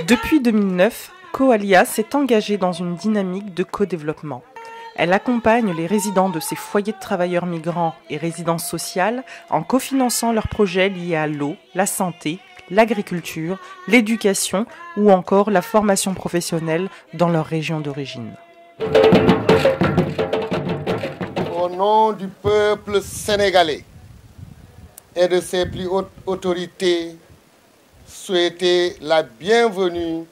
Depuis 2009, Coalia s'est engagée dans une dynamique de co-développement. Elle accompagne les résidents de ces foyers de travailleurs migrants et résidences sociales en cofinançant leurs projets liés à l'eau, la santé, l'agriculture, l'éducation ou encore la formation professionnelle dans leur région d'origine. Au nom du peuple sénégalais et de ses plus hautes autorités, souhaiter la bienvenue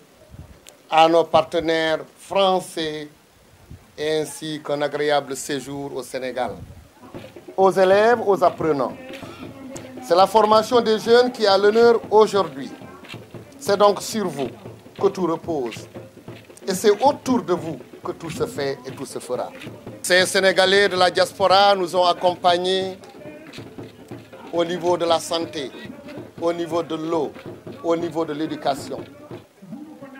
à nos partenaires français ainsi qu'un agréable séjour au Sénégal. Aux élèves, aux apprenants. C'est la formation des jeunes qui a l'honneur aujourd'hui. C'est donc sur vous que tout repose. Et c'est autour de vous que tout se fait et tout se fera. Ces Sénégalais de la diaspora nous ont accompagnés au niveau de la santé, au niveau de l'eau, au niveau de l'éducation.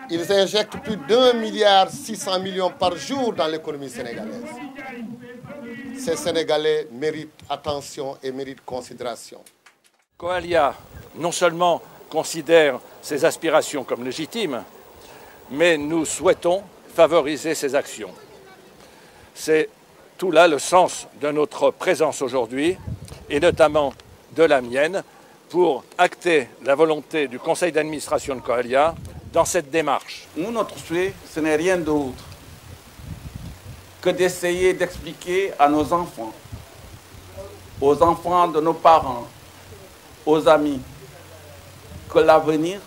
Ils injectent plus d'1,6 milliard par jour dans l'économie sénégalaise. Ces Sénégalais méritent attention et méritent considération. Coalia, non seulement considère ses aspirations comme légitimes, mais nous souhaitons favoriser ses actions. C'est tout là le sens de notre présence aujourd'hui, et notamment de la mienne, pour acter la volonté du conseil d'administration de Coalia dans cette démarche. Nous, notre souhait, ce n'est rien d'autre que d'essayer d'expliquer à nos enfants, aux enfants de nos parents, aux amis, que l'avenir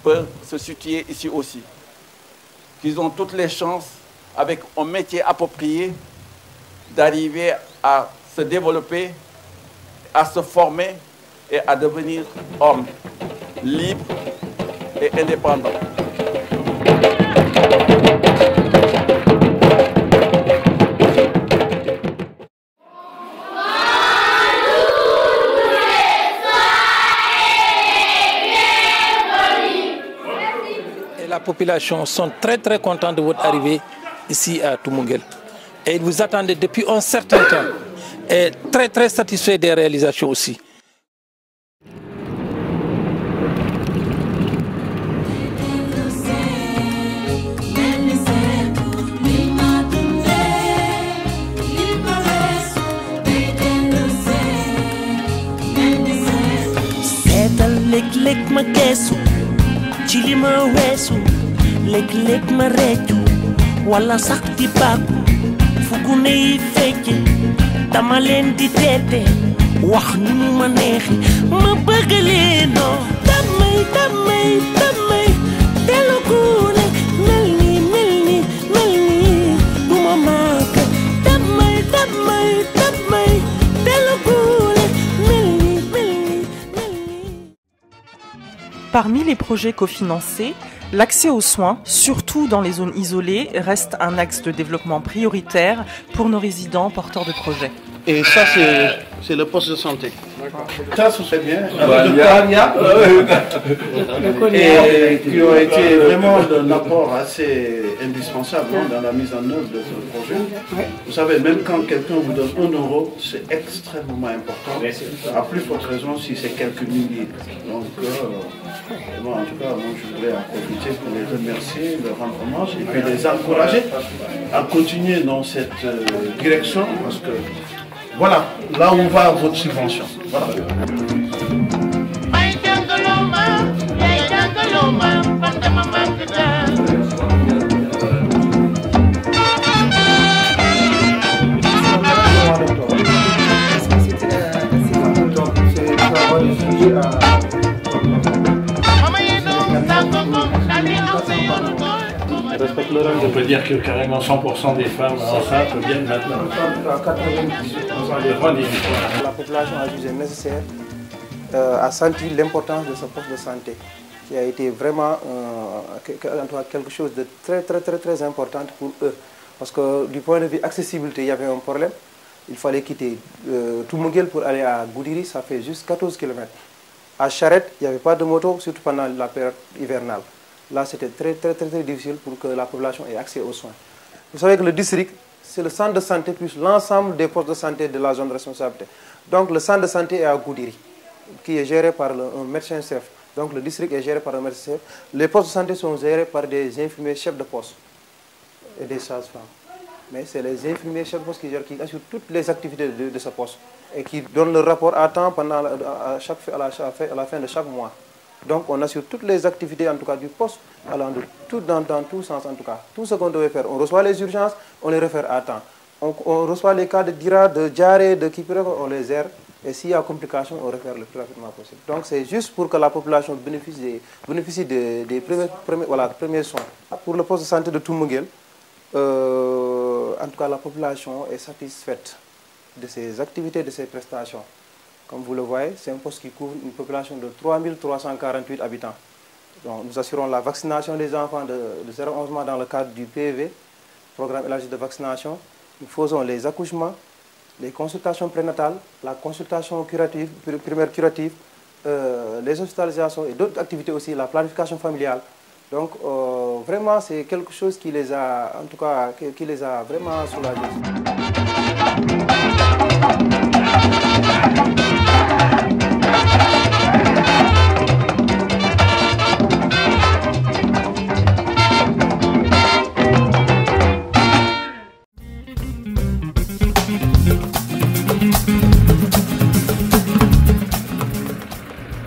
peut se situer ici aussi. Qu'ils ont toutes les chances, avec un métier approprié, d'arriver à se développer, à se former et à devenir hommes libres et indépendants. Et la population sont très contents de votre arrivée ici à Toumoungel. Et ils vous attendaient depuis un certain temps. Et très satisfaits des réalisations aussi. Léeg-léeg ma geesu ci li ma weesu léeg-léeg ma reccu wala sax di bàkku fu gune yi fecce dama leen di teete wax ni mu ma neexi ma bëgg leenoo damay telu gune mel ni du ma màgg damay telu gune mel ni. Parmi les projets cofinancés, l'accès aux soins, surtout dans les zones isolées, reste un axe de développement prioritaire pour nos résidents porteurs de projets. Et ça, c'est le poste de santé. Ça, ce serait bien. Et qui ont été vraiment un apport assez indispensable dans la mise en œuvre de ce projet. Vous savez, même quand quelqu'un vous donne 1 euro, c'est extrêmement important. À plus forte raison si c'est quelques milliers. Donc, bon, en tout cas, moi, je voulais en profiter pour les remercier, leur rendre hommage et puis les encourager à continuer dans cette direction parce que voilà, là où va votre subvention. Voilà. On peut dire que carrément 100% des femmes enceintes viennent maintenant. 98% des femmes. La population a jugé nécessaire, a senti l'importance de ce poste de santé, qui a été vraiment quelque chose de très important pour eux. Parce que du point de vue accessibilité, il y avait un problème. Il fallait quitter Toumoungel pour aller à Goudiri, ça fait juste 14 km. À Charette, il n'y avait pas de moto, surtout pendant la période hivernale. Là, c'était très difficile pour que la population ait accès aux soins. Vous savez que le district, c'est le centre de santé plus l'ensemble des postes de santé de la zone de responsabilité. Donc, le centre de santé est à Goudiri, qui est géré par un médecin-chef Donc le district est géré par un médecin. Les postes de santé sont gérés par des infirmiers chefs de poste et des sages-femmes. Mais c'est les infirmiers chefs de poste qui assurent toutes les activités de ce poste et qui donnent le rapport à temps pendant à la fin de chaque mois. Donc on assure toutes les activités en tout cas du poste, allant de tout dans tout sens en tout cas. Tout ce qu'on devait faire, on reçoit les urgences, on les réfère à temps. On reçoit les cas de DIRA, de diarrhée, de kipiref, on les gère. Et s'il y a complications, on réfère le plus rapidement possible. Donc c'est juste pour que la population bénéficie des premiers soins. Pour le poste de santé de Toumunguel, en tout cas la population est satisfaite de ses activités, de ses prestations. Comme vous le voyez, c'est un poste qui couvre une population de 3348 habitants. Donc, nous assurons la vaccination des enfants de 0 à 11 mois dans le cadre du PEV, programme élargi de vaccination. Nous faisons les accouchements, les consultations prénatales, la consultation curative, primaire curative, les hospitalisations et d'autres activités aussi, la planification familiale. Donc vraiment c'est quelque chose qui les a, en tout cas, qui les a vraiment soulagés.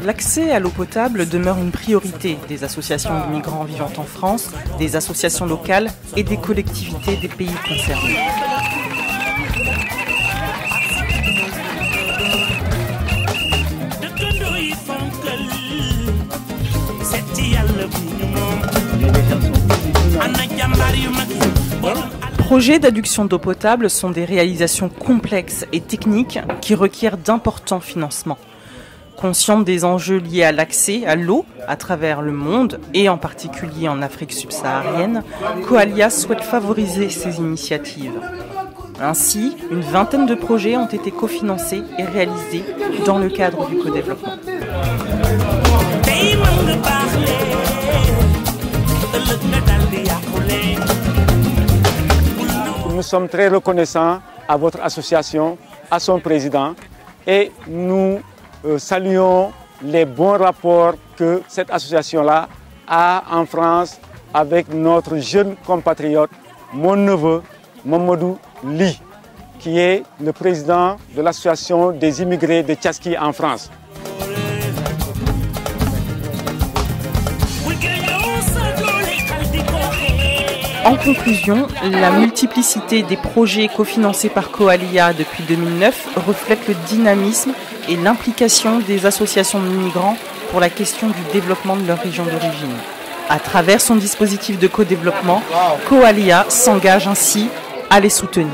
L'accès à l'eau potable demeure une priorité des associations de migrants vivant en France, des associations locales et des collectivités des pays concernés. Projets d'adduction d'eau potable sont des réalisations complexes et techniques qui requièrent d'importants financements. Consciente des enjeux liés à l'accès à l'eau à travers le monde et en particulier en Afrique subsaharienne, Coalia souhaite favoriser ces initiatives. Ainsi, une vingtaine de projets ont été cofinancés et réalisés dans le cadre du co-développement. Nous sommes très reconnaissants à votre association, à son président, et nous saluons les bons rapports que cette association-là a en France avec notre jeune compatriote, mon neveu, Mamadou Ly, qui est le président de l'association des immigrés de Tchaski en France. En conclusion, la multiplicité des projets cofinancés par Coalia depuis 2009 reflète le dynamisme et l'implication des associations de migrants pour la question du développement de leur région d'origine. À travers son dispositif de co-développement, Coalia s'engage ainsi à les soutenir.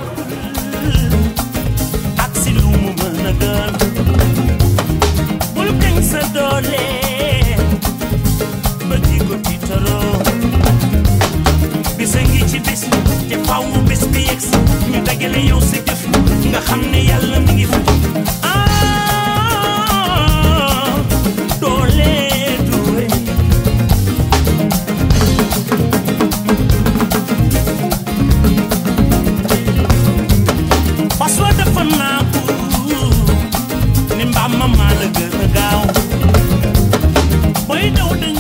Boy, don't